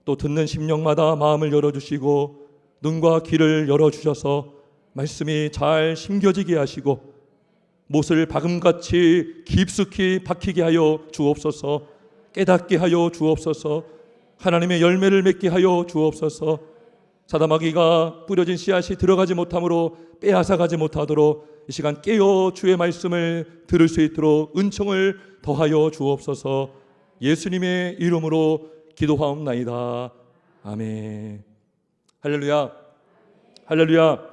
또 듣는 심령마다 마음을 열어주시고 눈과 귀를 열어주셔서 말씀이 잘 심겨지게 하시고 못을 박음같이 깊숙이 박히게 하여 주옵소서. 깨닫게 하여 주옵소서. 하나님의 열매를 맺게 하여 주옵소서. 사다마귀가 뿌려진 씨앗이 들어가지 못함으로 빼앗아가지 못하도록 이 시간 깨어 주의 말씀을 들을 수 있도록 은총을 더하여 주옵소서. 예수님의 이름으로 기도하옵나이다. 아멘. 할렐루야. 할렐루야.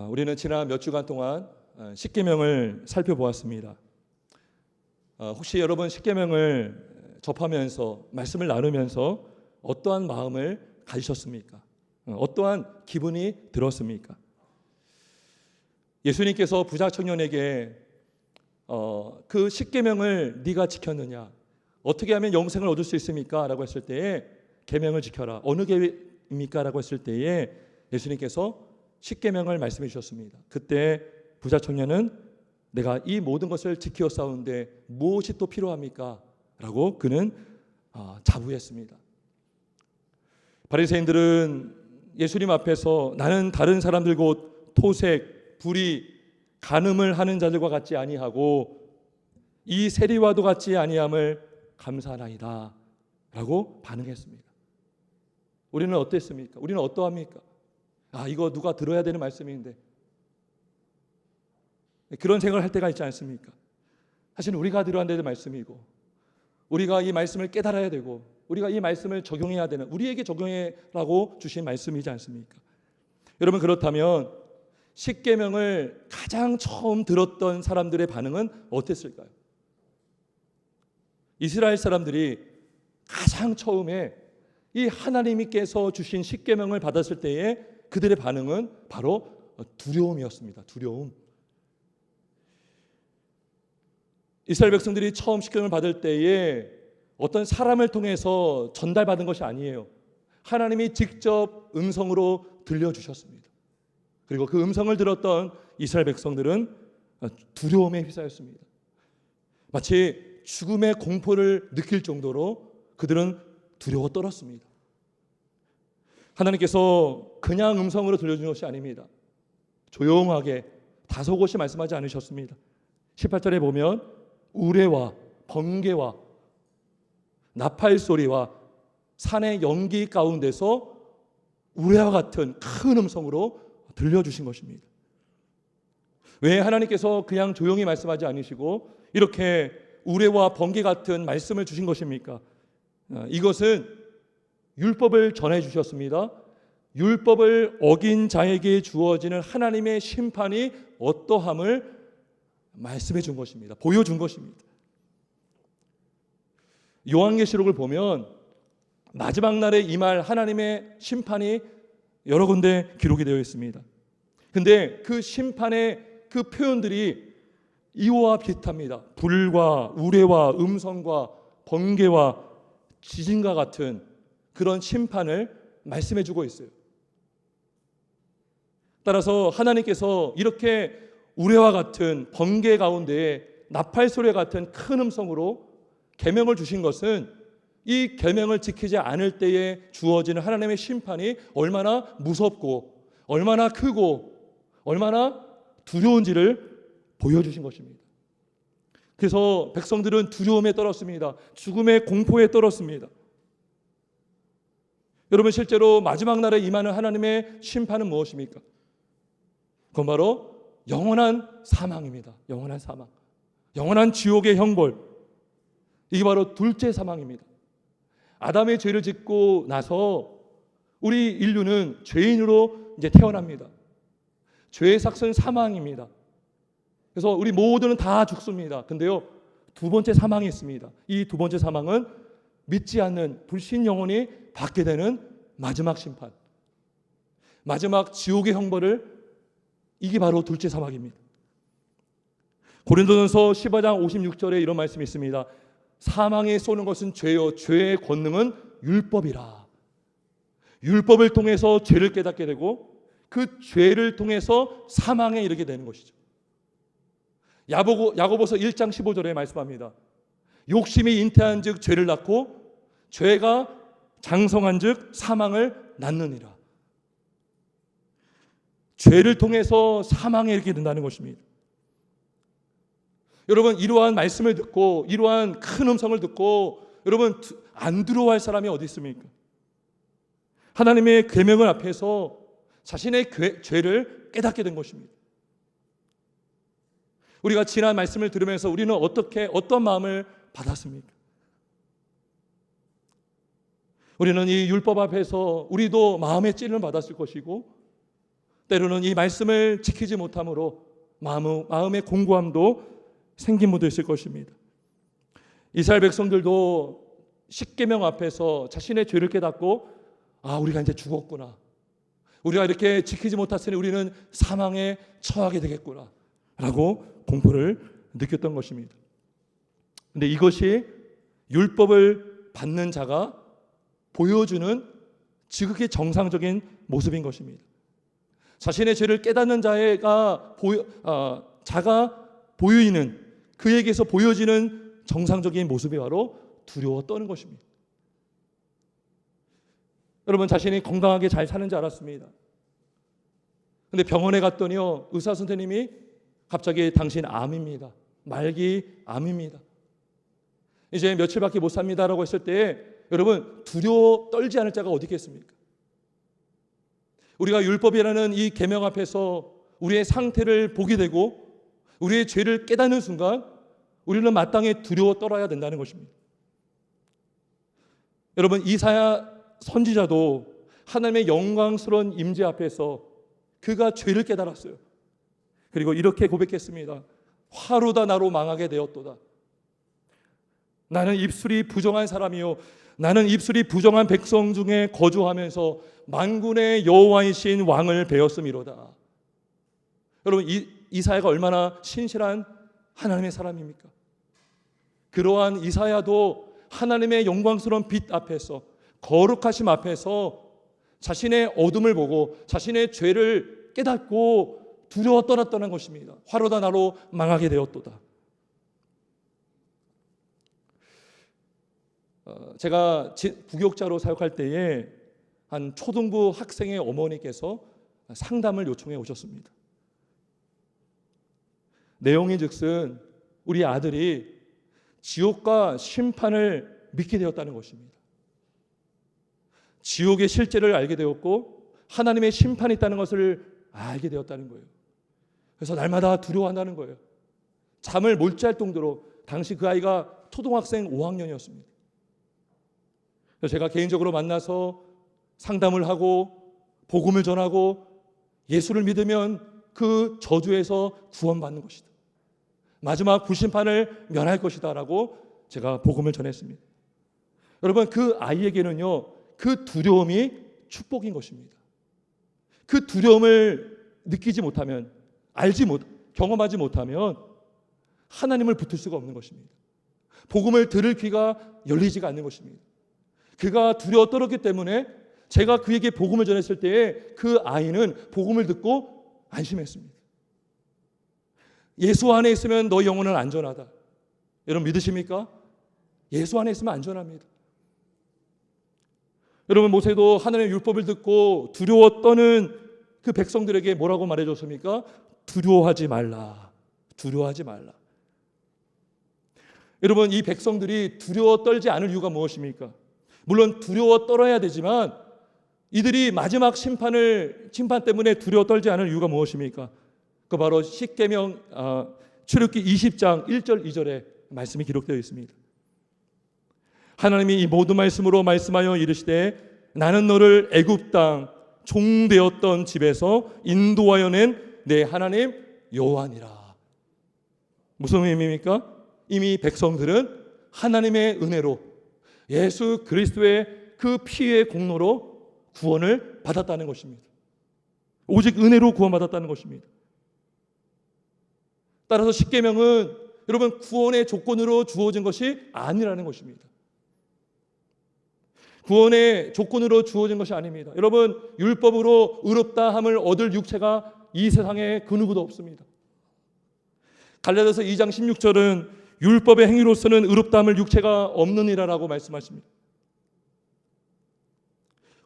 우리는 지난 몇 주간 동안 십계명을 살펴보았습니다. 혹시 여러분 십계명을 접하면서 말씀을 나누면서 어떠한 마음을 가지셨습니까? 어떠한 기분이 들었습니까? 예수님께서 부자 청년에게 그 십계명을 네가 지켰느냐? 어떻게 하면 영생을 얻을 수 있습니까? 라고 했을 때에 계명을 지켜라. 어느 계명입니까? 라고 했을 때에 예수님께서 십계명을 말씀해 주셨습니다. 그때 부자 청년은 내가 이 모든 것을 지켜 싸우는데 무엇이 또 필요합니까? 라고 그는 자부했습니다. 바리새인들은 예수님 앞에서 나는 다른 사람들 곧 토색, 불의, 간음을 하는 자들과 같지 아니하고 이 세리와도 같지 아니함을 감사하나이다 라고 반응했습니다. 우리는 어땠습니까? 우리는 어떠합니까? 이거 누가 들어야 되는 말씀인데 그런 생각을 할 때가 있지 않습니까? 사실 우리가 들어야 되는 말씀이고 우리가 이 말씀을 깨달아야 되고 우리가 이 말씀을 적용해야 되는 우리에게 적용해라고 주신 말씀이지 않습니까? 여러분 그렇다면 십계명을 가장 처음 들었던 사람들의 반응은 어땠을까요? 이스라엘 사람들이 가장 처음에 이 하나님께서 주신 십계명을 받았을 때에 그들의 반응은 바로 두려움이었습니다. 두려움. 이스라엘 백성들이 처음 십계명을 받을 때에 어떤 사람을 통해서 전달받은 것이 아니에요. 하나님이 직접 음성으로 들려주셨습니다. 그리고 그 음성을 들었던 이스라엘 백성들은 두려움에 휩싸였습니다. 마치 죽음의 공포를 느낄 정도로 그들은 두려워 떨었습니다. 하나님께서 그냥 음성으로 들려준 것이 아닙니다. 조용하게 다소곳이 말씀하지 않으셨습니다. 18절에 보면 우레와 번개와 나팔 소리와 산의 연기 가운데서 우레와 같은 큰 음성으로 들려주신 것입니다. 왜 하나님께서 그냥 조용히 말씀하지 않으시고 이렇게 우레와 번개 같은 말씀을 주신 것입니까? 이것은 율법을 전해주셨습니다. 율법을 어긴 자에게 주어지는 하나님의 심판이 어떠함을 말씀해 준 것입니다. 보여준 것입니다. 요한계시록을 보면 마지막 날에 임할 하나님의 심판이 여러 군데 기록이 되어 있습니다. 근데 그 심판의 그 표현들이 이와 비슷합니다. 불과 우레와 음성과 번개와 지진과 같은 그런 심판을 말씀해 주고 있어요. 따라서 하나님께서 이렇게 우레와 같은 번개 가운데에 나팔 소리 같은 큰 음성으로 계명을 주신 것은 이 계명을 지키지 않을 때에 주어지는 하나님의 심판이 얼마나 무섭고 얼마나 크고 얼마나 두려운지를 보여주신 것입니다. 그래서 백성들은 두려움에 떨었습니다. 죽음의 공포에 떨었습니다. 여러분 실제로 마지막 날에 임하는 하나님의 심판은 무엇입니까? 그건 바로 영원한 사망입니다. 영원한 사망. 영원한 지옥의 형벌. 이게 바로 둘째 사망입니다. 아담의 죄를 짓고 나서 우리 인류는 죄인으로 이제 태어납니다. 죄의 삭은 사망입니다. 그래서 우리 모두는 다 죽습니다. 근데요, 두 번째 사망이 있습니다. 이 두 번째 사망은 믿지 않는 불신 영혼이 받게 되는 마지막 심판. 마지막 지옥의 형벌을 이게 바로 둘째 사망입니다. 고린도전서 15장 56절에 이런 말씀이 있습니다. 사망에 쏘는 것은 죄요 죄의 권능은 율법이라. 율법을 통해서 죄를 깨닫게 되고 그 죄를 통해서 사망에 이르게 되는 것이죠. 야고보서 1장 15절에 말씀합니다. 욕심이 잉태한 즉 죄를 낳고 죄가 장성한즉 사망을 낳느니라. 죄를 통해서 사망에 이르게 된다는 것입니다. 여러분, 이러한 말씀을 듣고 이러한 큰 음성을 듣고 여러분 안 두려워할 사람이 어디 있습니까? 하나님의 계명을 앞에서 자신의 죄를 깨닫게 된 것입니다. 우리가 지난 말씀을 들으면서 우리는 어떤 마음을 받았습니까? 우리는 이 율법 앞에서 우리도 마음의 찔림을 받았을 것이고, 때로는 이 말씀을 지키지 못함으로 마음의 공고함도 생긴 분도 있을 것입니다. 이스라엘 백성들도 십계명 앞에서 자신의 죄를 깨닫고, 우리가 이제 죽었구나, 우리가 이렇게 지키지 못했으니 우리는 사망에 처하게 되겠구나 라고 공포를 느꼈던 것입니다. 그런데 이것이 율법을 받는 자가 보여주는 지극히 정상적인 모습인 것입니다. 자신의 죄를 깨닫는 자가 보이는, 그에게서 보여지는 정상적인 모습이 바로 두려워 떠는 것입니다. 여러분, 자신이 건강하게 잘 사는 줄 알았습니다. 그런데 병원에 갔더니요, 의사 선생님이 갑자기 당신 암입니다, 말기 암입니다, 이제 며칠밖에 못 삽니다라고 했을 때 여러분, 두려워 떨지 않을 자가 어디 있겠습니까? 우리가 율법이라는 이 계명 앞에서 우리의 상태를 보게 되고 우리의 죄를 깨닫는 순간 우리는 마땅히 두려워 떨어야 된다는 것입니다. 여러분, 이사야 선지자도 하나님의 영광스러운 임재 앞에서 그가 죄를 깨달았어요. 그리고 이렇게 고백했습니다. 화로다 나로 망하게 되었도다. 나는 입술이 부정한 사람이요, 나는 입술이 부정한 백성 중에 거주하면서 만군의 여호와이신 왕을 배웠음이로다. 여러분, 이사야가 얼마나 신실한 하나님의 사람입니까? 그러한 이사야도 하나님의 영광스러운 빛 앞에서, 거룩하심 앞에서 자신의 어둠을 보고 자신의 죄를 깨닫고 두려워 떨었다는 것입니다. 화로다 나로 망하게 되었도다. 제가 부교육자로 사역할 때에 한 초등부 학생의 어머니께서 상담을 요청해 오셨습니다. 내용이 즉슨 우리 아들이 지옥과 심판을 믿게 되었다는 것입니다. 지옥의 실제를 알게 되었고 하나님의 심판이 있다는 것을 알게 되었다는 거예요. 그래서 날마다 두려워한다는 거예요. 잠을 못 잘 정도로. 당시 그 아이가 초등학생 5학년이었습니다. 그래서 제가 개인적으로 만나서 상담을 하고 복음을 전하고, 예수를 믿으면 그 저주에서 구원받는 것이다, 마지막 불심판을 면할 것이다 라고 제가 복음을 전했습니다. 여러분, 그 아이에게는요, 그 두려움이 축복인 것입니다. 그 두려움을 느끼지 못하면, 경험하지 못하면 하나님을 붙을 수가 없는 것입니다. 복음을 들을 귀가 열리지가 않는 것입니다. 그가 두려워 떨었기 때문에 제가 그에게 복음을 전했을 때에 그 아이는 복음을 듣고 안심했습니다. 예수 안에 있으면 너 영혼은 안전하다. 여러분, 믿으십니까? 예수 안에 있으면 안전합니다. 여러분, 모세도 하나님의 율법을 듣고 두려워 떠는 그 백성들에게 뭐라고 말해줬습니까? 두려워하지 말라. 두려워하지 말라. 여러분, 이 백성들이 두려워 떨지 않을 이유가 무엇입니까? 물론 두려워 떨어야 되지만 이들이 마지막 심판 때문에 두려워 떨지 않을 이유가 무엇입니까? 그 바로 십계명 출애굽기 20장 1절 2절에 말씀이 기록되어 있습니다. 하나님이 이 모든 말씀으로 말씀하여 이르시되 나는 너를 애굽 땅 종되었던 집에서 인도하여 낸 내 하나님 여호와니라. 무슨 의미입니까? 이미 백성들은 하나님의 은혜로 예수 그리스도의 그 피의 공로로 구원을 받았다는 것입니다. 오직 은혜로 구원받았다는 것입니다. 따라서 십계명은 여러분 구원의 조건으로 주어진 것이 아니라는 것입니다. 구원의 조건으로 주어진 것이 아닙니다. 여러분, 율법으로 의롭다함을 얻을 육체가 이 세상에 그 누구도 없습니다. 갈라디아서 2장 16절은 율법의 행위로서는 의롭다함을 육체가 없느니라라고 말씀하십니다.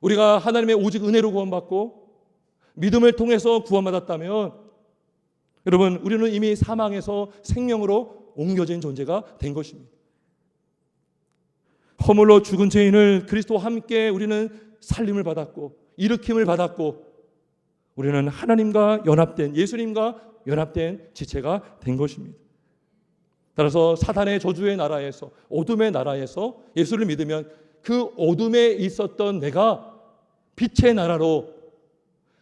우리가 하나님의 오직 은혜로 구원받고 믿음을 통해서 구원받았다면 여러분 우리는 이미 사망에서 생명으로 옮겨진 존재가 된 것입니다. 허물로 죽은 죄인을 그리스도와 함께 우리는 살림을 받았고 일으킴을 받았고 우리는 하나님과 연합된 예수님과 연합된 지체가 된 것입니다. 따라서 사단의 저주의 나라에서 어둠의 나라에서 예수를 믿으면 그 어둠에 있었던 내가 빛의 나라로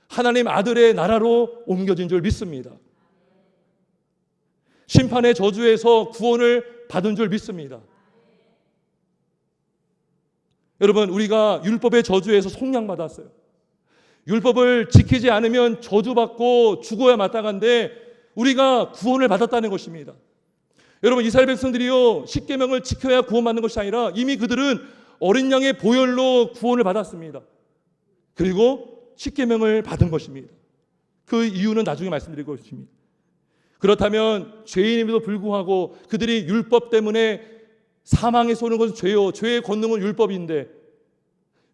하나님 아들의 나라로 옮겨진 줄 믿습니다. 심판의 저주에서 구원을 받은 줄 믿습니다. 여러분 우리가 율법의 저주에서 속량받았어요. 율법을 지키지 않으면 저주받고 죽어야 마땅한데 우리가 구원을 받았다는 것입니다. 여러분 이스라엘 백성들이요 십계명을 지켜야 구원받는 것이 아니라 이미 그들은 어린 양의 보혈로 구원을 받았습니다. 그리고 십계명을 받은 것입니다. 그 이유는 나중에 말씀드릴 것입니다. 그렇다면 죄인임에도 불구하고 그들이 율법 때문에 사망에서 오는 것은 죄요 죄의 권능은 율법인데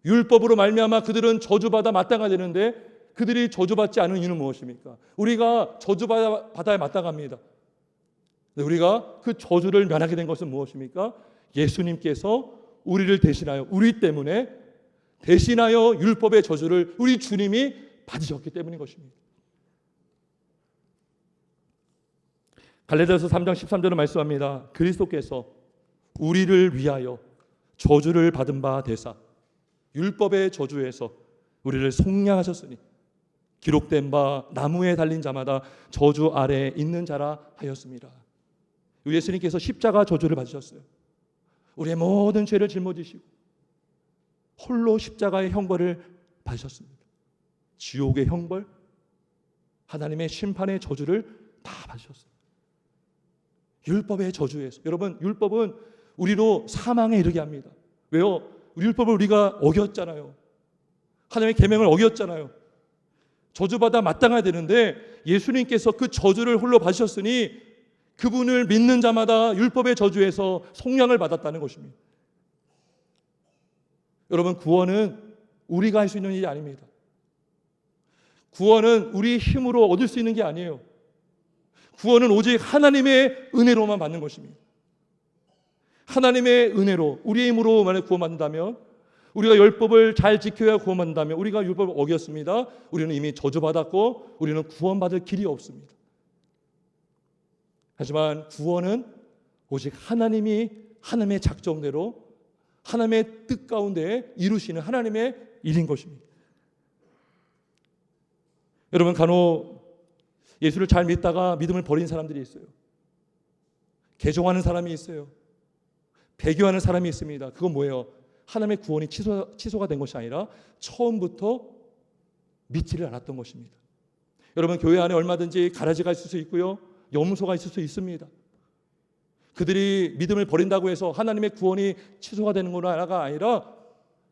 율법으로 말미암아 그들은 저주받아 마땅해야 되는데 그들이 저주받지 않은 이유는 무엇입니까? 우리가 저주받아야 마땅합니다. 우리가 그 저주를 면하게 된 것은 무엇입니까? 예수님께서 우리를 대신하여 우리 때문에 대신하여 율법의 저주를 우리 주님이 받으셨기 때문인 것입니다. 갈라디아서 3장 13절은 말씀합니다. 그리스도께서 우리를 위하여 저주를 받은 바 되사 율법의 저주에서 우리를 속량하셨으니 기록된 바 나무에 달린 자마다 저주 아래에 있는 자라 하였습니다. 우리 예수님께서 십자가 저주를 받으셨어요. 우리의 모든 죄를 짊어지시고 홀로 십자가의 형벌을 받으셨습니다. 지옥의 형벌, 하나님의 심판의 저주를 다 받으셨어요. 율법의 저주에서. 여러분 율법은 우리로 사망에 이르게 합니다. 왜요? 율법을 우리가 어겼잖아요. 하나님의 계명을 어겼잖아요. 저주받아 마땅해야 되는데 예수님께서 그 저주를 홀로 받으셨으니 그분을 믿는 자마다 율법의 저주에서 속량을 받았다는 것입니다. 여러분 구원은 우리가 할 수 있는 일이 아닙니다. 구원은 우리 힘으로 얻을 수 있는 게 아니에요. 구원은 오직 하나님의 은혜로만 받는 것입니다. 하나님의 은혜로 우리의 힘으로 만약 구원받는다면 우리가 율법을 잘 지켜야 구원받는다면 우리가 율법을 어겼습니다. 우리는 이미 저주받았고 우리는 구원받을 길이 없습니다. 하지만 구원은 오직 하나님이 하나님의 작정대로 하나님의 뜻 가운데 이루시는 하나님의 일인 것입니다. 여러분 간혹 예수를 잘 믿다가 믿음을 버린 사람들이 있어요. 개종하는 사람이 있어요. 배교하는 사람이 있습니다. 그건 뭐예요? 하나님의 구원이 취소가 된 것이 아니라 처음부터 믿지를 않았던 것입니다. 여러분 교회 안에 얼마든지 가라지가 있을 수 있고요. 염소가 있을 수 있습니다. 그들이 믿음을 버린다고 해서 하나님의 구원이 취소가 되는 거가 아니라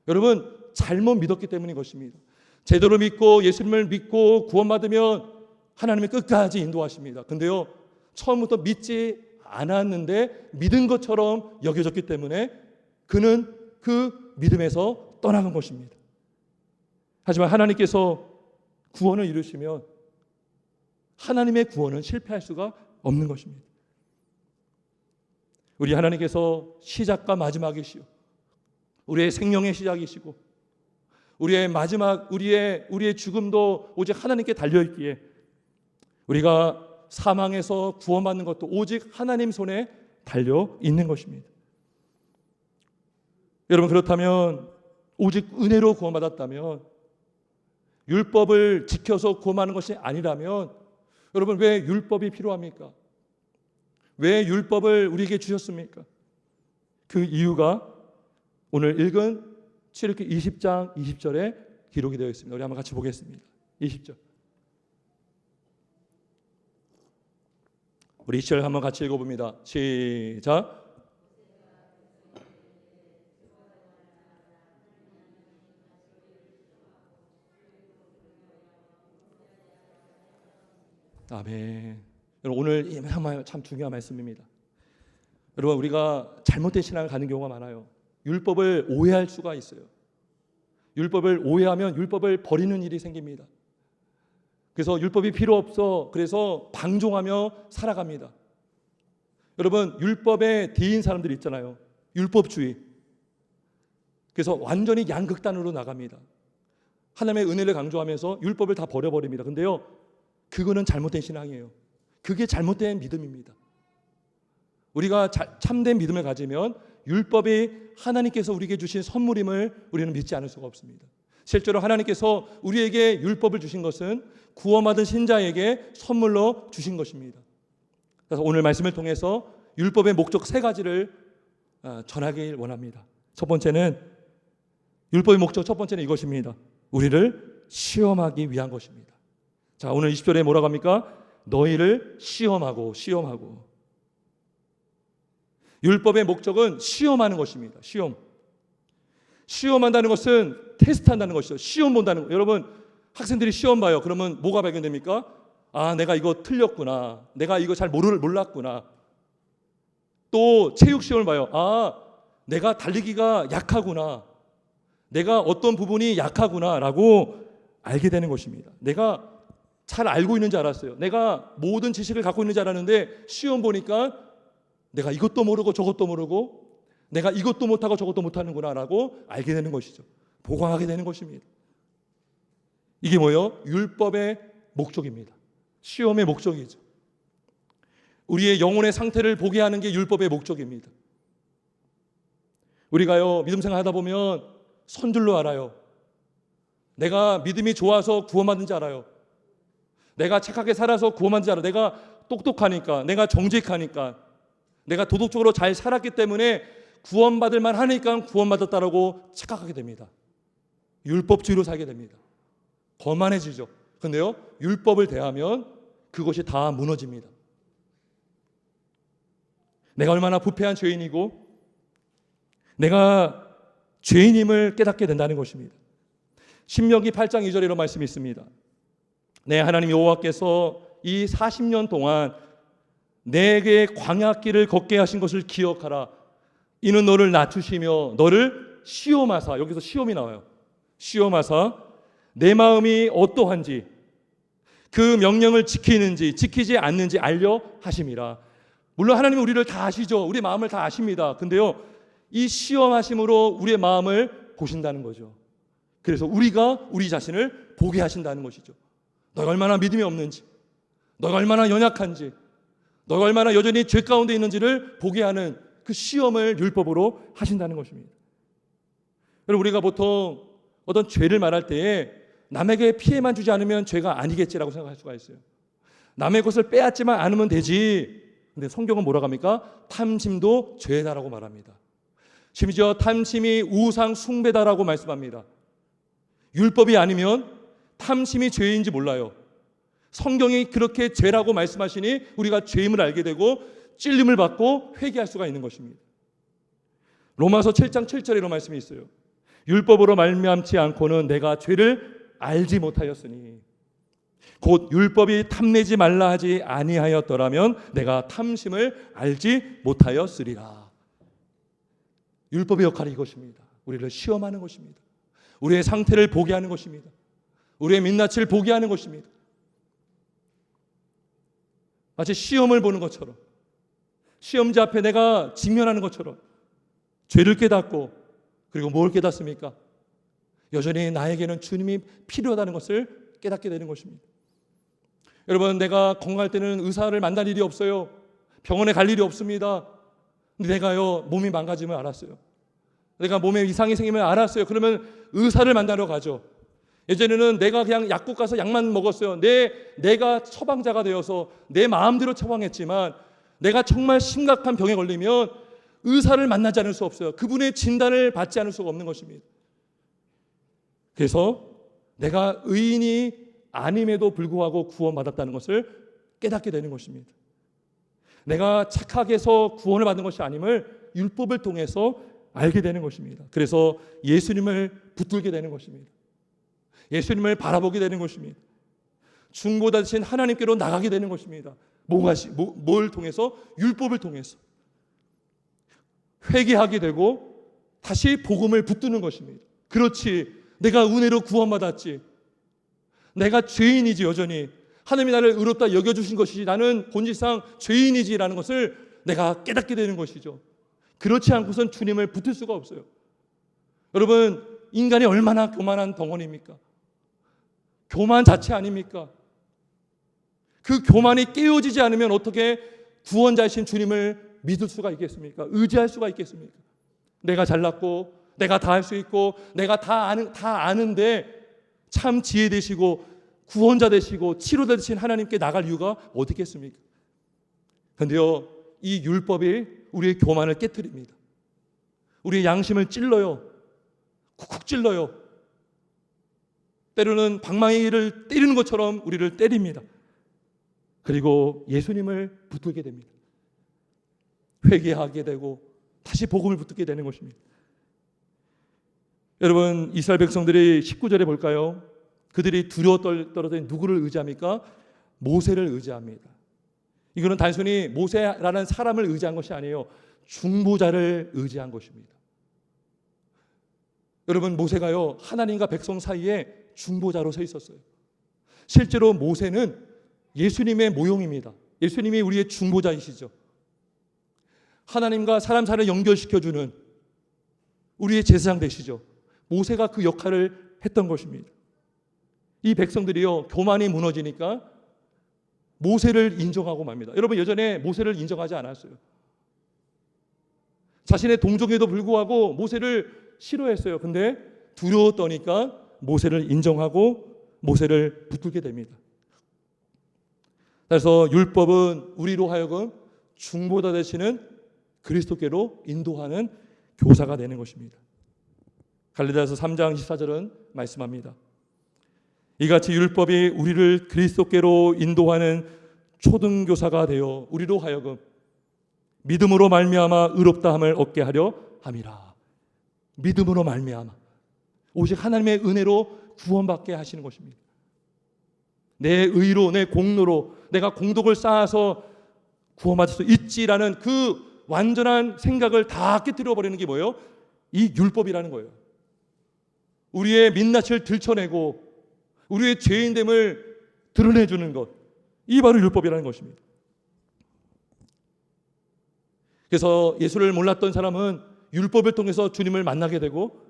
여러분 잘못 믿었기 때문인 것입니다. 제대로 믿고 예수님을 믿고 구원받으면 하나님이 끝까지 인도하십니다. 근데요 처음부터 믿지 않았는데 믿은 것처럼 여겨졌기 때문에 그는 그 믿음에서 떠나간 것입니다. 하지만 하나님께서 구원을 이루시면 하나님의 구원은 실패할 수가 없는 것입니다. 우리 하나님께서 시작과 마지막이시오. 우리의 생명의 시작이시고 우리의 마지막 우리의 죽음도 오직 하나님께 달려 있기에 우리가 사망에서 구원받는 것도 오직 하나님 손에 달려 있는 것입니다. 여러분 그렇다면 오직 은혜로 구원받았다면 율법을 지켜서 구원하는 것이 아니라면 여러분 왜 율법이 필요합니까? 왜 율법을 우리에게 주셨습니까? 그 이유가 오늘 읽은 출애굽기 20장 20절에 기록이 되어 있습니다. 우리 한번 같이 보겠습니다. 20절. 우리 20절 한번 같이 읽어봅니다. 시작. 아멘. 여러분 오늘 이 참 중요한 말씀입니다. 여러분 우리가 잘못된 신앙을 가는 경우가 많아요. 율법을 오해할 수가 있어요. 율법을 오해하면 율법을 버리는 일이 생깁니다. 그래서 율법이 필요 없어. 그래서 방종하며 살아갑니다. 여러분, 율법에 뒤인 사람들이 있잖아요. 율법주의. 그래서 완전히 양극단으로 나갑니다. 하나님의 은혜를 강조하면서 율법을 다 버려버립니다. 근데요, 그거는 잘못된 신앙이에요. 그게 잘못된 믿음입니다. 우리가 참된 믿음을 가지면 율법이 하나님께서 우리에게 주신 선물임을 우리는 믿지 않을 수가 없습니다. 실제로 하나님께서 우리에게 율법을 주신 것은 구원받은 신자에게 선물로 주신 것입니다. 그래서 오늘 말씀을 통해서 율법의 목적 3가지를 전하길 원합니다. 첫 번째는 율법의 목적 첫 번째는 이것입니다. 우리를 시험하기 위한 것입니다. 자, 오늘 20절에 뭐라고 합니까? 너희를 시험하고. 율법의 목적은 시험하는 것입니다. 시험한다는 것은 테스트한다는 것이죠. 시험 본다는 거. 여러분, 학생들이 시험 봐요. 그러면 뭐가 발견됩니까? 아, 내가 이거 틀렸구나. 내가 이거 잘 몰랐구나. 또 체육 시험을 봐요. 아, 내가 달리기가 약하구나. 내가 어떤 부분이 약하구나라고 알게 되는 것입니다. 내가 잘 알고 있는 줄 알았어요. 내가 모든 지식을 갖고 있는 줄 알았는데 시험 보니까 내가 이것도 모르고 저것도 모르고 내가 이것도 못하고 저것도 못하는구나라고 알게 되는 것이죠. 보강하게 되는 것입니다. 이게 뭐예요? 율법의 목적입니다. 시험의 목적이죠. 우리의 영혼의 상태를 보게 하는 게 율법의 목적입니다. 우리가요, 믿음 생활 하다 보면 선줄로 알아요. 내가 믿음이 좋아서 구원받는지 알아요. 내가 착하게 살아서 구원받는지 알아요. 내가 똑똑하니까, 내가 정직하니까, 내가 도덕적으로 잘 살았기 때문에 구원받을 만하니까 구원받았다라고 착각하게 됩니다. 율법주의로 살게 됩니다. 거만해지죠. 그런데요, 율법을 대하면 그것이 다 무너집니다. 내가 얼마나 부패한 죄인이고 내가 죄인임을 깨닫게 된다는 것입니다. 신명기 8장 2절에 이런 말씀이 있습니다. 내 하나님 여호와께서 이 40년 동안 내게 광야길을 걷게 하신 것을 기억하라. 이는 너를 낮추시며 너를 시험하사, 여기서 시험이 나와요. 시험하사 내 마음이 어떠한지 그 명령을 지키는지 지키지 않는지 알려 하심이라. 물론 하나님은 우리를 다 아시죠. 우리 마음을 다 아십니다. 근데요, 이 시험하심으로 우리의 마음을 보신다는 거죠. 그래서 우리가 우리 자신을 보게 하신다는 것이죠. 너가 얼마나 믿음이 없는지, 너가 얼마나 연약한지, 너가 얼마나 여전히 죄 가운데 있는지를 보게 하는 그 시험을 율법으로 하신다는 것입니다. 여러분, 우리가 보통 어떤 죄를 말할 때에 남에게 피해만 주지 않으면 죄가 아니겠지라고 생각할 수가 있어요. 남의 것을 빼앗지만 않으면 되지. 근데 성경은 뭐라고 합니까? 탐심도 죄다라고 말합니다. 심지어 탐심이 우상 숭배다라고 말씀합니다. 율법이 아니면 탐심이 죄인지 몰라요. 성경이 그렇게 죄라고 말씀하시니 우리가 죄임을 알게 되고 찔림을 받고 회개할 수가 있는 것입니다. 로마서 7장 7절에 이런 말씀이 있어요. 율법으로 말미암지 않고는 내가 죄를 알지 못하였으니 곧 율법이 탐내지 말라 하지 아니하였더라면 내가 탐심을 알지 못하였으리라. 율법의 역할이 이것입니다. 우리를 시험하는 것입니다. 우리의 상태를 보게 하는 것입니다. 우리의 민낯을 보게 하는 것입니다. 마치 시험을 보는 것처럼, 시험지 앞에 내가 직면하는 것처럼 죄를 깨닫고, 그리고 뭘 깨닫습니까? 여전히 나에게는 주님이 필요하다는 것을 깨닫게 되는 것입니다. 여러분, 내가 건강할 때는 의사를 만날 일이 없어요. 병원에 갈 일이 없습니다. 근데 내가요, 몸이 망가지면 알았어요. 내가 몸에 이상이 생기면 알았어요. 그러면 의사를 만나러 가죠. 예전에는 내가 그냥 약국 가서 약만 먹었어요. 내가 처방자가 되어서 내 마음대로 처방했지만 내가 정말 심각한 병에 걸리면 의사를 만나지 않을 수 없어요. 그분의 진단을 받지 않을 수가 없는 것입니다. 그래서 내가 의인이 아님에도 불구하고 구원받았다는 것을 깨닫게 되는 것입니다. 내가 착하게 해서 구원을 받는 것이 아님을 율법을 통해서 알게 되는 것입니다. 그래서 예수님을 붙들게 되는 것입니다. 예수님을 바라보게 되는 것입니다. 중보자이신 하나님께로 나가게 되는 것입니다. 뭘 통해서? 율법을 통해서 회개하게 되고 다시 복음을 붙드는 것입니다. 그렇지, 내가 은혜로 구원받았지. 내가 죄인이지 여전히. 하나님이 나를 의롭다 여겨주신 것이지 나는 본질상 죄인이지라는 것을 내가 깨닫게 되는 것이죠. 그렇지 않고선 주님을 붙을 수가 없어요. 여러분, 인간이 얼마나 교만한 덩어리입니까? 교만 자체 아닙니까? 그 교만이 깨어지지 않으면 어떻게 구원자이신 주님을 믿을 수가 있겠습니까? 의지할 수가 있겠습니까? 내가 잘났고 내가 다 할 수 있고 내가 다 아는데 참 지혜 되시고 구원자 되시고 치료자 되신 하나님께 나갈 이유가 어디 있겠습니까? 그런데요, 이 율법이 우리의 교만을 깨트립니다. 우리의 양심을 찔러요. 쿡쿡 찔러요. 때로는 방망이를 때리는 것처럼 우리를 때립니다. 그리고 예수님을 붙들게 됩니다. 회개하게 되고 다시 복음을 붙들게 되는 것입니다. 여러분, 이스라엘 백성들이 19절에 볼까요? 그들이 두려워 떨어져 누구를 의지합니까? 모세를 의지합니다. 이거는 단순히 모세라는 사람을 의지한 것이 아니에요. 중보자를 의지한 것입니다. 여러분, 모세가요 하나님과 백성 사이에 중보자로 서 있었어요. 실제로 모세는 예수님의 모형입니다. 예수님이 우리의 중보자이시죠. 하나님과 사람 사이를 연결시켜주는 우리의 제사장 되시죠. 모세가 그 역할을 했던 것입니다. 이 백성들이요 교만이 무너지니까 모세를 인정하고 맙니다. 여러분, 예전에 모세를 인정하지 않았어요. 자신의 동족에도 불구하고 모세를 싫어했어요. 근데 두려워 떠니까 모세를 인정하고 모세를 붙들게 됩니다. 그래서 율법은 우리로 하여금 중보자 되시는 그리스도께로 인도하는 교사가 되는 것입니다. 갈라디아서 3장 24절은 말씀합니다. 이같이 율법이 우리를 그리스도께로 인도하는 초등교사가 되어 우리로 하여금 믿음으로 말미암아 의롭다함을 얻게 하려 함이라. 믿음으로 말미암아 오직 하나님의 은혜로 구원받게 하시는 것입니다. 내 의로 내 공로로 내가 공덕을 쌓아서 구원받을 수 있지라는 그 완전한 생각을 다 깨뜨려 버리는 게 뭐예요? 이 율법이라는 거예요. 우리의 민낯을 들춰내고 우리의 죄인됨을 드러내주는 것, 이 바로 율법이라는 것입니다. 그래서 예수를 몰랐던 사람은 율법을 통해서 주님을 만나게 되고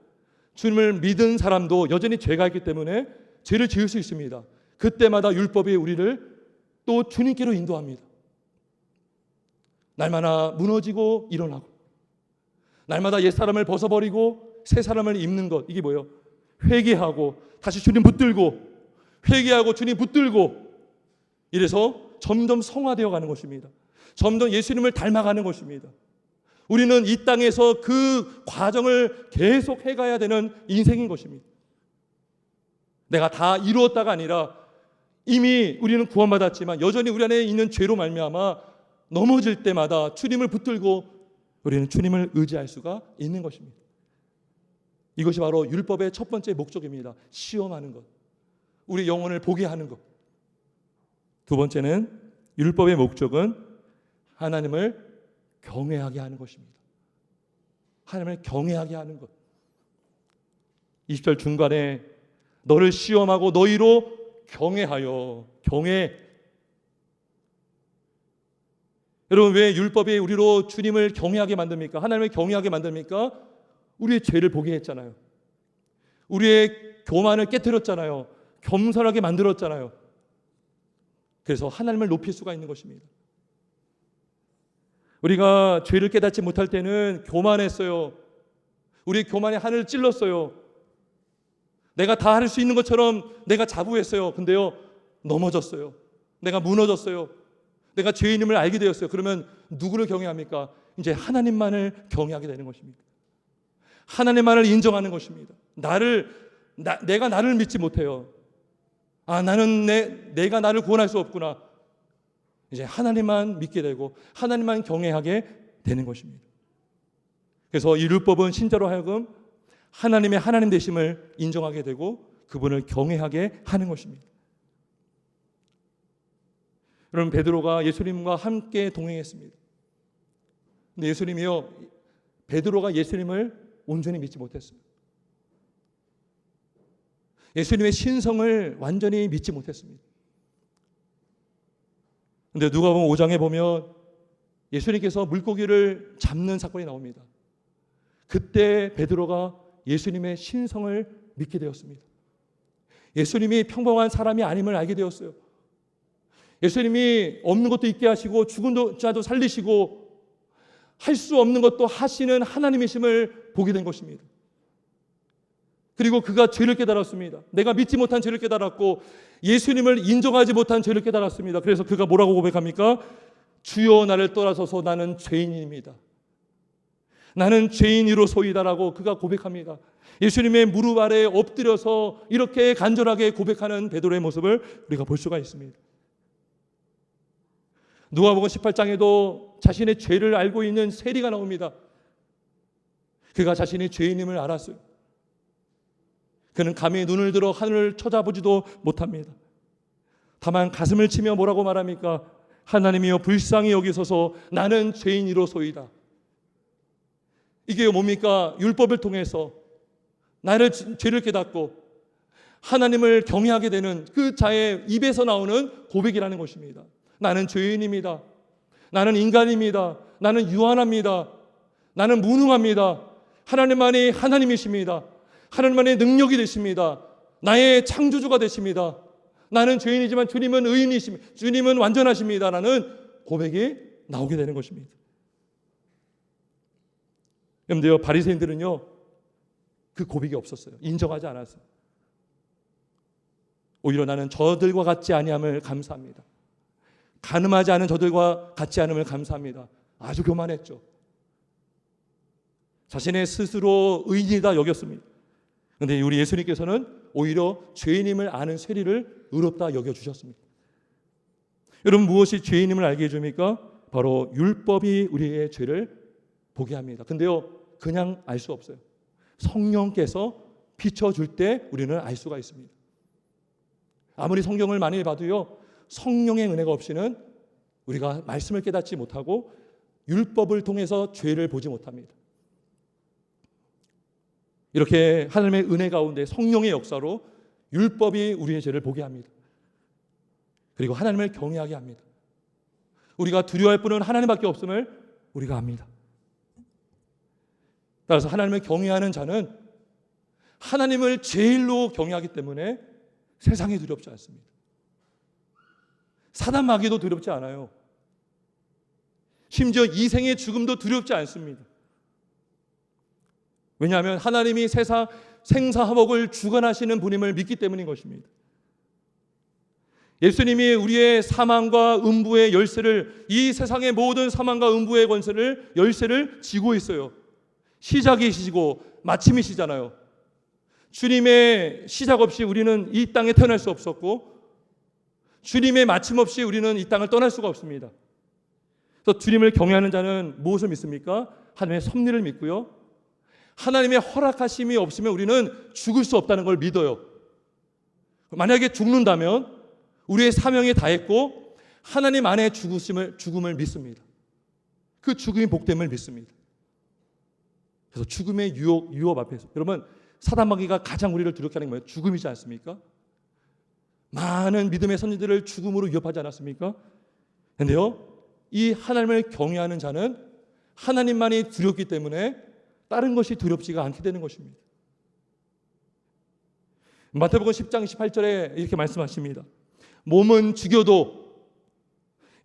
주님을 믿은 사람도 여전히 죄가 있기 때문에 죄를 지을 수 있습니다. 그때마다 율법이 우리를 또 주님께로 인도합니다. 날마다 무너지고 일어나고 날마다 옛사람을 벗어버리고 새 사람을 입는 것, 이게 뭐예요? 회개하고 다시 주님 붙들고 회개하고 주님 붙들고 이래서 점점 성화되어 가는 것입니다. 점점 예수님을 닮아가는 것입니다. 우리는 이 땅에서 그 과정을 계속 해가야 되는 인생인 것입니다. 내가 다 이루었다가 아니라 이미 우리는 구원받았지만 여전히 우리 안에 있는 죄로 말미암아 넘어질 때마다 주님을 붙들고 우리는 주님을 의지할 수가 있는 것입니다. 이것이 바로 율법의 첫 번째 목적입니다. 시험하는 것, 우리 영혼을 보게 하는 것. 두 번째는 율법의 목적은 하나님을 경외하게 하는 것입니다. 하나님을 경외하게 하는 것. 20절 중간에 너를 시험하고 너희로 경외하여. 경외. 여러분, 왜 율법이 우리로 주님을 경외하게 만듭니까? 하나님을 경외하게 만듭니까? 우리의 죄를 보게 했잖아요. 우리의 교만을 깨뜨렸잖아요. 겸손하게 만들었잖아요. 그래서 하나님을 높일 수가 있는 것입니다. 우리가 죄를 깨닫지 못할 때는 교만했어요. 우리의 교만이 하늘을 찔렀어요. 내가 다 할 수 있는 것처럼 내가 자부했어요. 근데요, 넘어졌어요. 내가 무너졌어요. 내가 죄인임을 알게 되었어요. 그러면 누구를 경외합니까? 이제 하나님만을 경외하게 되는 것입니다. 하나님만을 인정하는 것입니다. 내가 나를 믿지 못해요. 나는 내가 나를 구원할 수 없구나. 이제 하나님만 믿게 되고 하나님만 경외하게 되는 것입니다. 그래서 이 율법은 신자로 하여금 하나님의 하나님 되심을 인정하게 되고 그분을 경외하게 하는 것입니다. 여러분, 베드로가 예수님과 함께 동행했습니다. 근데 예수님이요, 베드로가 예수님을 온전히 믿지 못했어요. 예수님의 신성을 완전히 믿지 못했습니다. 그런데 누가복음 5장에 보면 예수님께서 물고기를 잡는 사건이 나옵니다. 그때 베드로가 예수님의 신성을 믿게 되었습니다. 예수님이 평범한 사람이 아님을 알게 되었어요. 예수님이 없는 것도 있게 하시고 죽은 자도 살리시고 할 수 없는 것도 하시는 하나님이심을 보게 된 것입니다. 그리고 그가 죄를 깨달았습니다. 내가 믿지 못한 죄를 깨달았고 예수님을 인정하지 못한 죄를 깨달았습니다. 그래서 그가 뭐라고 고백합니까? 주여 나를 떠나서서 나는 죄인입니다. 나는 죄인이로소이다라고 그가 고백합니다. 예수님의 무릎 아래에 엎드려서 이렇게 간절하게 고백하는 베드로의 모습을 우리가 볼 수가 있습니다. 누가복음 18장에도 자신의 죄를 알고 있는 세리가 나옵니다. 그가 자신이 죄인임을 알았어요. 그는 감히 눈을 들어 하늘을 쳐다보지도 못합니다. 다만 가슴을 치며 뭐라고 말합니까? 하나님이여 불쌍히 여기소서 나는 죄인이로소이다. 이게 뭡니까? 율법을 통해서 나를 죄를 깨닫고 하나님을 경외하게 되는 그 자의 입에서 나오는 고백이라는 것입니다. 나는 죄인입니다. 나는 인간입니다. 나는 유한합니다. 나는 무능합니다. 하나님만이 하나님이십니다. 하나님만의 능력이 되십니다. 나의 창조주가 되십니다. 나는 죄인이지만 주님은 의인이십니다. 주님은 완전하십니다. 라는 고백이 나오게 되는 것입니다. 그런데요, 바리새인들은요 그 고백이 없었어요. 인정하지 않았어요. 오히려 나는 저들과 같지 아니함을 감사합니다. 가늠하지 않은 저들과 같지 않음을 감사합니다. 아주 교만했죠. 자신의 스스로 의인이다 여겼습니다. 그런데 우리 예수님께서는 오히려 죄인임을 아는 세리를 의롭다 여겨주셨습니다. 여러분, 무엇이 죄인임을 알게 해줍니까? 바로 율법이 우리의 죄를 보게 합니다. 근데요, 그냥 알 수 없어요. 성령께서 비춰줄 때 우리는 알 수가 있습니다. 아무리 성경을 많이 봐도요, 성령의 은혜가 없이는 우리가 말씀을 깨닫지 못하고 율법을 통해서 죄를 보지 못합니다. 이렇게 하나님의 은혜 가운데 성령의 역사로 율법이 우리의 죄를 보게 합니다. 그리고 하나님을 경외하게 합니다. 우리가 두려워할 분은 하나님밖에 없음을 우리가 압니다. 따라서 하나님을 경외하는 자는 하나님을 제일로 경외하기 때문에 세상이 두렵지 않습니다. 사단 마귀도 두렵지 않아요. 심지어 이생의 죽음도 두렵지 않습니다. 왜냐하면 하나님이 세상 생사화복을 주관하시는 분임을 믿기 때문인 것입니다. 예수님이 우리의 사망과 음부의 열쇠를, 이 세상의 모든 사망과 음부의 권세를, 열쇠를 쥐고 있어요. 시작이시고 마침이시잖아요. 주님의 시작 없이 우리는 이 땅에 태어날 수 없었고 주님의 마침 없이 우리는 이 땅을 떠날 수가 없습니다. 그래서 주님을 경외하는 자는 무엇을 믿습니까? 하나님의 섭리를 믿고요. 하나님의 허락하심이 없으면 우리는 죽을 수 없다는 걸 믿어요. 만약에 죽는다면 우리의 사명이 다했고 하나님 안에 죽음을 믿습니다. 그 죽음이 복됨을 믿습니다. 그래서 죽음의 유업 앞에서, 여러분, 사단 마귀가 가장 우리를 두렵게 하는 게 뭐예요? 죽음이지 않습니까? 많은 믿음의 선지들을 죽음으로 위협하지 않았습니까? 그런데요, 이 하나님을 경외하는 자는 하나님만이 두렵기 때문에 다른 것이 두렵지가 않게 되는 것입니다. 마태복음 10장 18절에 이렇게 말씀하십니다. 몸은 죽여도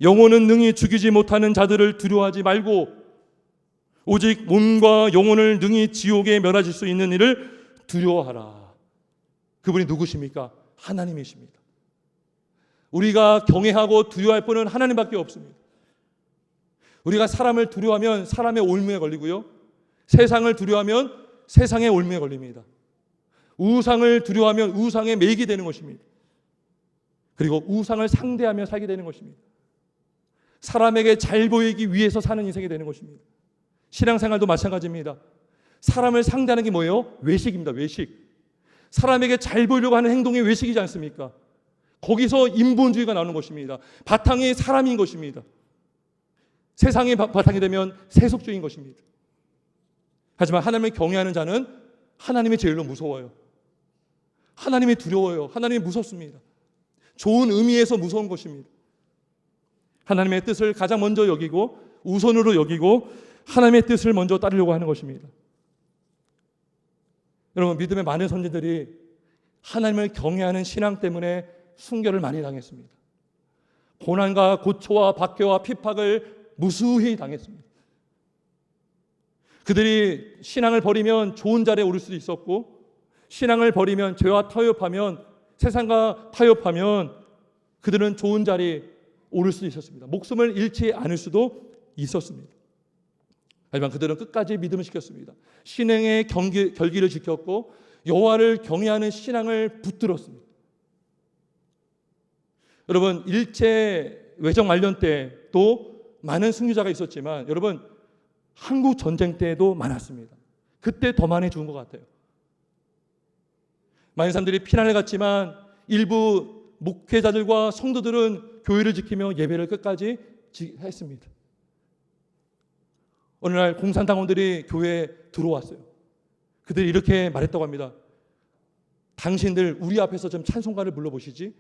영혼은 능히 죽이지 못하는 자들을 두려워하지 말고 오직 몸과 영혼을 능히 지옥에 멸하실 수 있는 이를 두려워하라. 그분이 누구십니까? 하나님이십니다. 우리가 경외하고 두려워할 분은 하나님밖에 없습니다. 우리가 사람을 두려워하면 사람의 올무에 걸리고요, 세상을 두려워하면 세상의 올무에 걸립니다. 우상을 두려워하면 우상에 매이게 되는 것입니다. 그리고 우상을 상대하며 살게 되는 것입니다. 사람에게 잘 보이기 위해서 사는 인생이 되는 것입니다. 신앙생활도 마찬가지입니다. 사람을 상대하는 게 뭐예요? 외식입니다. 외식. 사람에게 잘 보이려고 하는 행동이 외식이지 않습니까? 거기서 인본주의가 나오는 것입니다. 바탕이 사람인 것입니다. 세상이 바탕이 되면 세속주의인 것입니다. 하지만 하나님을 경외하는 자는 하나님이 제일로 무서워요. 하나님이 두려워요. 하나님이 무섭습니다. 좋은 의미에서 무서운 것입니다. 하나님의 뜻을 가장 먼저 여기고 우선으로 여기고 하나님의 뜻을 먼저 따르려고 하는 것입니다. 여러분, 믿음의 많은 선지들이 하나님을 경외하는 신앙 때문에 순교를 많이 당했습니다. 고난과 고초와 박해와 핍박을 무수히 당했습니다. 그들이 신앙을 버리면 좋은 자리에 오를 수도 있었고, 신앙을 버리면 죄와 타협하면, 세상과 타협하면 그들은 좋은 자리에 오를 수도 있었습니다. 목숨을 잃지 않을 수도 있었습니다. 하지만 그들은 끝까지 믿음을 지켰습니다. 신앙의 결기를 지켰고 여호와를 경외하는 신앙을 붙들었습니다. 여러분, 일제 외정 말년 때도 많은 승리자가 있었지만 여러분, 한국 전쟁 때도 많았습니다. 그때 더 많이 죽은 것 같아요. 많은 사람들이 피난을 갔지만 일부 목회자들과 성도들은 교회를 지키며 예배를 끝까지 했습니다. 어느 날 공산당원들이 교회에 들어왔어요. 그들이 이렇게 말했다고 합니다. 당신들 우리 앞에서 좀 찬송가를 불러보시지?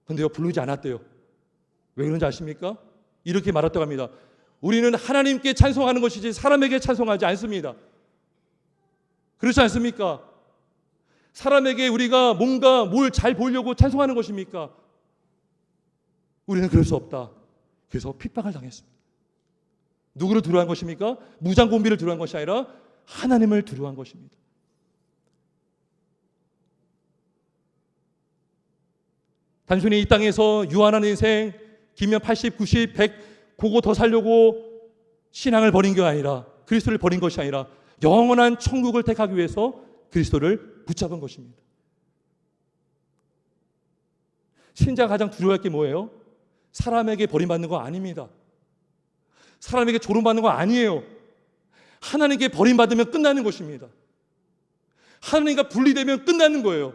근데요, 부르지 않았대요. 왜 그런지 아십니까? 이렇게 말했다고 합니다. 우리는 하나님께 찬송하는 것이지 사람에게 찬송하지 않습니다. 그렇지 않습니까? 사람에게 우리가 뭔가 뭘 잘 보려고 찬송하는 것입니까? 우리는 그럴 수 없다. 그래서 핍박을 당했습니다. 누구를 두려워한 것입니까? 무장공비를 두려워한 것이 아니라 하나님을 두려워한 것입니다. 단순히 이 땅에서 유한한 인생, 길면 80, 90, 100 그거 더 살려고 신앙을 버린 게 아니라, 그리스도를 버린 것이 아니라 영원한 천국을 택하기 위해서 그리스도를 붙잡은 것입니다. 신자가 가장 두려워할 게 뭐예요? 사람에게 버림받는 거 아닙니다. 사람에게 조롱받는 거 아니에요. 하나님께 버림받으면 끝나는 것입니다. 하나님과 분리되면 끝나는 거예요.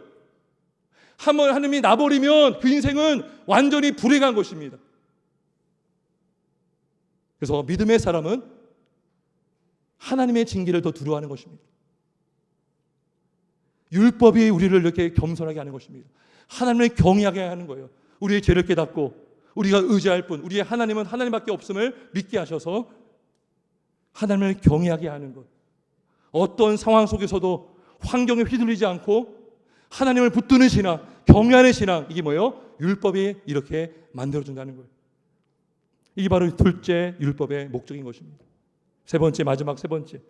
한번 하나님이 나버리면 그 인생은 완전히 불행한 것입니다. 그래서 믿음의 사람은 하나님의 징계를 더 두려워하는 것입니다. 율법이 우리를 이렇게 겸손하게 하는 것입니다. 하나님을 경외하게 하는 거예요. 우리의 죄를 깨닫고 우리가 의지할 뿐, 우리의 하나님은 하나님밖에 없음을 믿게 하셔서 하나님을 경외하게 하는 것. 어떤 상황 속에서도 환경에 휘둘리지 않고 하나님을 붙드는 신앙, 경외하는 신앙, 이게 뭐예요? 율법이 이렇게 만들어준다는 거예요. 이게 바로 둘째 율법의 목적인 것입니다. 세 번째, 마지막 세 번째.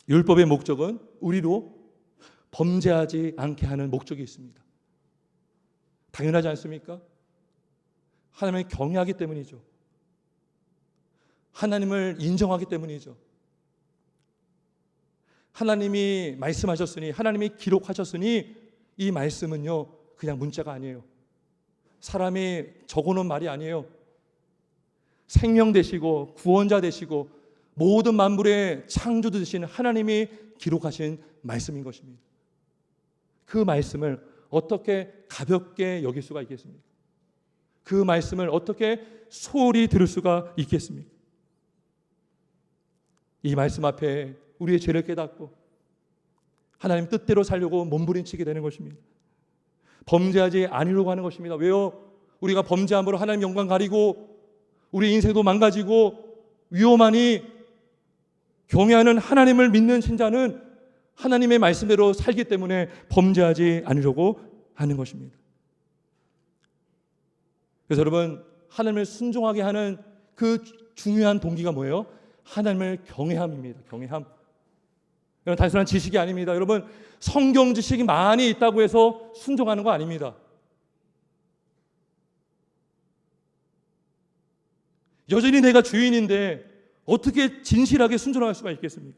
율법의 목적은 우리로 범죄하지 않게 하는 목적이 있습니다. 당연하지 않습니까? 하나님을 경외하기 때문이죠. 하나님을 인정하기 때문이죠. 하나님이 말씀하셨으니, 하나님이 기록하셨으니 이 말씀은요 그냥 문자가 아니에요. 사람이 적어놓은 말이 아니에요. 생명 되시고 구원자 되시고 모든 만물의 창조주 되신 하나님이 기록하신 말씀인 것입니다. 그 말씀을 어떻게 가볍게 여길 수가 있겠습니까? 그 말씀을 어떻게 소홀히 들을 수가 있겠습니까? 이 말씀 앞에 우리의 죄를 깨닫고 하나님 뜻대로 살려고 몸부림치게 되는 것입니다. 범죄하지 않으려고 하는 것입니다. 왜요? 우리가 범죄함으로 하나님 영광 가리고 우리 인생도 망가지고 위험하니 경외하는 하나님을 믿는 신자는 하나님의 말씀대로 살기 때문에 범죄하지 않으려고 하는 것입니다. 그래서 여러분, 하나님을 순종하게 하는 그 중요한 동기가 뭐예요? 하나님을 경외함입니다. 경외함. 여러분, 단순한 지식이 아닙니다. 여러분, 성경 지식이 많이 있다고 해서 순종하는 거 아닙니다. 여전히 내가 주인인데 어떻게 진실하게 순종할 수가 있겠습니까?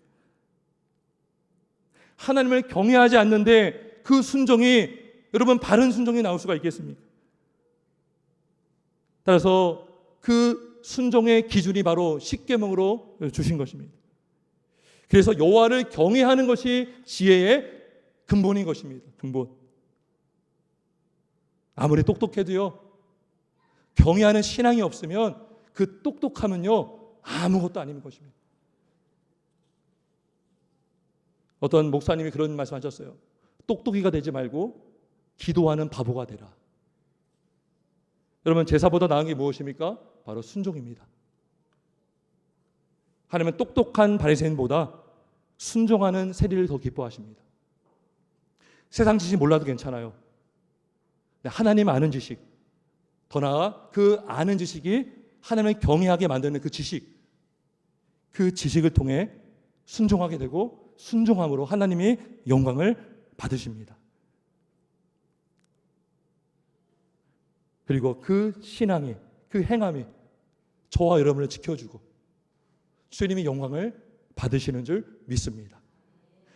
하나님을 경외하지 않는데 그 순종이, 여러분, 바른 순종이 나올 수가 있겠습니까? 따라서 그 순종의 기준이 바로 십계명으로 주신 것입니다. 그래서 여호와를 경외하는 것이 지혜의 근본인 것입니다. 근본. 아무리 똑똑해도요, 경외하는 신앙이 없으면 그 똑똑함은요 아무것도 아닌 것입니다. 어떤 목사님이 그런 말씀하셨어요. 똑똑이가 되지 말고 기도하는 바보가 되라. 여러분, 제사보다 나은 게 무엇입니까? 바로 순종입니다. 하나님은 똑똑한 바리새인보다 순종하는 세리를 더 기뻐하십니다. 세상 지식 몰라도 괜찮아요. 하나님 아는 지식, 더 나아 그 아는 지식이 하나님을 경외하게 만드는 그 지식을 통해 순종하게 되고 순종함으로 하나님이 영광을 받으십니다. 그리고 그 신앙이, 그 행함이 저와 여러분을 지켜주고 주님이 영광을 받으시는 줄 믿습니다.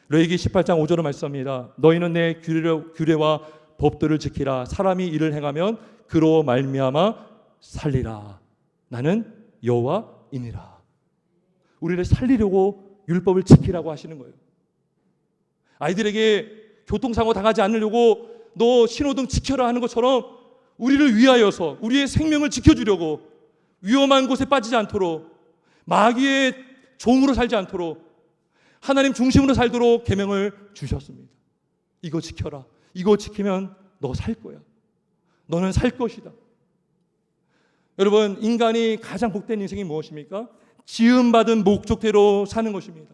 레위기 18장 5절을 말씀합니다. 너희는 내 규례와 법도를 지키라. 사람이 이를 행하면 그로 말미암아 살리라. 나는 여호와이니라. 우리를 살리려고 율법을 지키라고 하시는 거예요. 아이들에게 교통사고 당하지 않으려고 너 신호등 지켜라 하는 것처럼 우리를 위하여서 우리의 생명을 지켜주려고 위험한 곳에 빠지지 않도록 마귀의 종으로 살지 않도록 하나님 중심으로 살도록 계명을 주셨습니다. 이거 지켜라. 이거 지키면 너 살 거야. 너는 살 것이다. 여러분, 인간이 가장 복된 인생이 무엇입니까? 지음받은 목적대로 사는 것입니다.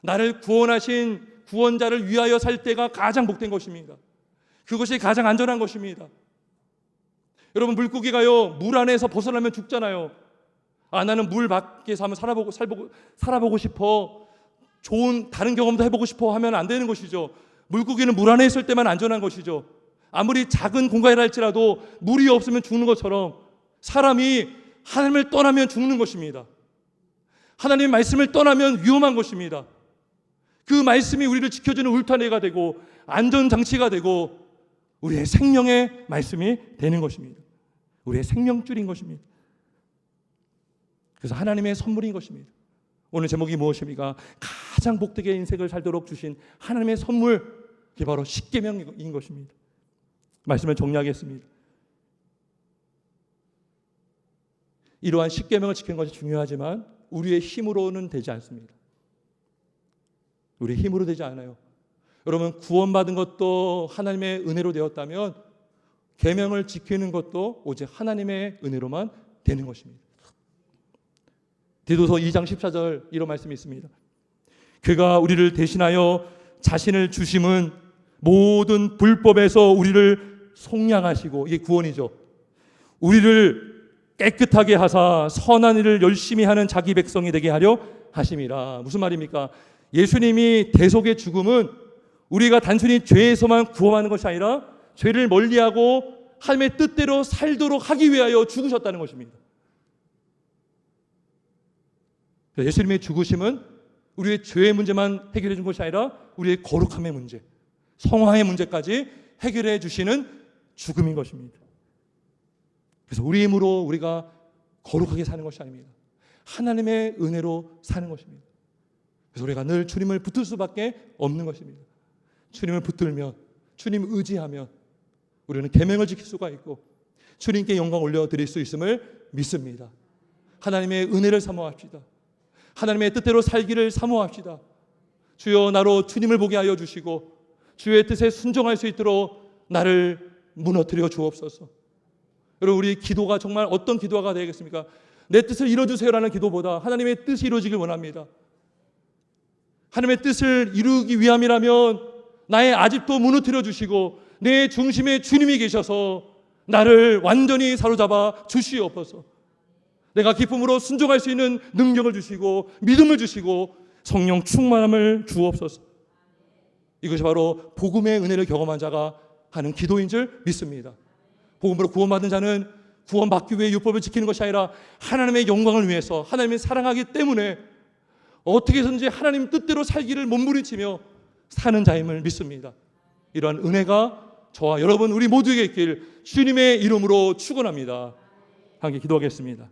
나를 구원하신 구원자를 위하여 살 때가 가장 복된 것입니다. 그것이 가장 안전한 것입니다. 여러분, 물고기가요, 물 안에서 벗어나면 죽잖아요. 나는 물 밖에서 한번 살아보고 싶어, 좋은 다른 경험도 해보고 싶어 하면 안 되는 것이죠. 물고기는 물 안에 있을 때만 안전한 것이죠. 아무리 작은 공간이라 할지라도 물이 없으면 죽는 것처럼 사람이 하나님을 떠나면 죽는 것입니다. 하나님의 말씀을 떠나면 위험한 것입니다. 그 말씀이 우리를 지켜주는 울타리가 되고 안전장치가 되고 우리의 생명의 말씀이 되는 것입니다. 우리의 생명줄인 것입니다. 그래서 하나님의 선물인 것입니다. 오늘 제목이 무엇입니까? 가장 복되게 인생을 살도록 주신 하나님의 선물, 그게 바로 십계명인 것입니다. 말씀을 정리하겠습니다. 이러한 십계명을 지키는 것이 중요하지만 우리의 힘으로는 되지 않습니다. 우리의 힘으로 되지 않아요. 여러분, 구원받은 것도 하나님의 은혜로 되었다면 계명을 지키는 것도 오직 하나님의 은혜로만 되는 것입니다. 디도서 2장 14절 이런 말씀이 있습니다. 그가 우리를 대신하여 자신을 주심은 모든 불법에서 우리를 속량하시고, 이게 구원이죠. 우리를 깨끗하게 하사 선한 일을 열심히 하는 자기 백성이 되게 하려 하심이라. 무슨 말입니까? 예수님이 대속의 죽음은 우리가 단순히 죄에서만 구원하는 것이 아니라 죄를 멀리하고 하나님의 뜻대로 살도록 하기 위하여 죽으셨다는 것입니다. 예수님의 죽으심은 우리의 죄의 문제만 해결해 준 것이 아니라 우리의 거룩함의 문제, 성화의 문제까지 해결해 주시는 죽음인 것입니다. 그래서 우리 힘으로 우리가 거룩하게 사는 것이 아닙니다. 하나님의 은혜로 사는 것입니다. 그래서 우리가 늘 주님을 붙들 수밖에 없는 것입니다. 주님을 붙들면, 주님 의지하면 우리는 계명을 지킬 수가 있고 주님께 영광 올려드릴 수 있음을 믿습니다. 하나님의 은혜를 사모합시다. 하나님의 뜻대로 살기를 사모합시다. 주여, 나로 주님을 보게 하여 주시고 주의 뜻에 순종할 수 있도록 나를 무너뜨려 주옵소서. 여러분, 우리 기도가 정말 어떤 기도가 되겠습니까? 내 뜻을 이루어주세요라는 기도보다 하나님의 뜻이 이루어지길 원합니다. 하나님의 뜻을 이루기 위함이라면 나의 아집도 무너뜨려 주시고 내 중심에 주님이 계셔서 나를 완전히 사로잡아 주시옵소서. 내가 기쁨으로 순종할 수 있는 능력을 주시고 믿음을 주시고 성령 충만함을 주옵소서. 이것이 바로 복음의 은혜를 경험한 자가 하는 기도인 줄 믿습니다. 복음으로 구원받은 자는 구원받기 위해 율법을 지키는 것이 아니라 하나님의 영광을 위해서, 하나님을 사랑하기 때문에 어떻게 해서든지 하나님 뜻대로 살기를 몸부림치며 사는 자임을 믿습니다. 이러한 은혜가 저와 여러분 우리 모두에게 있길 주님의 이름으로 축원합니다. 함께 기도하겠습니다.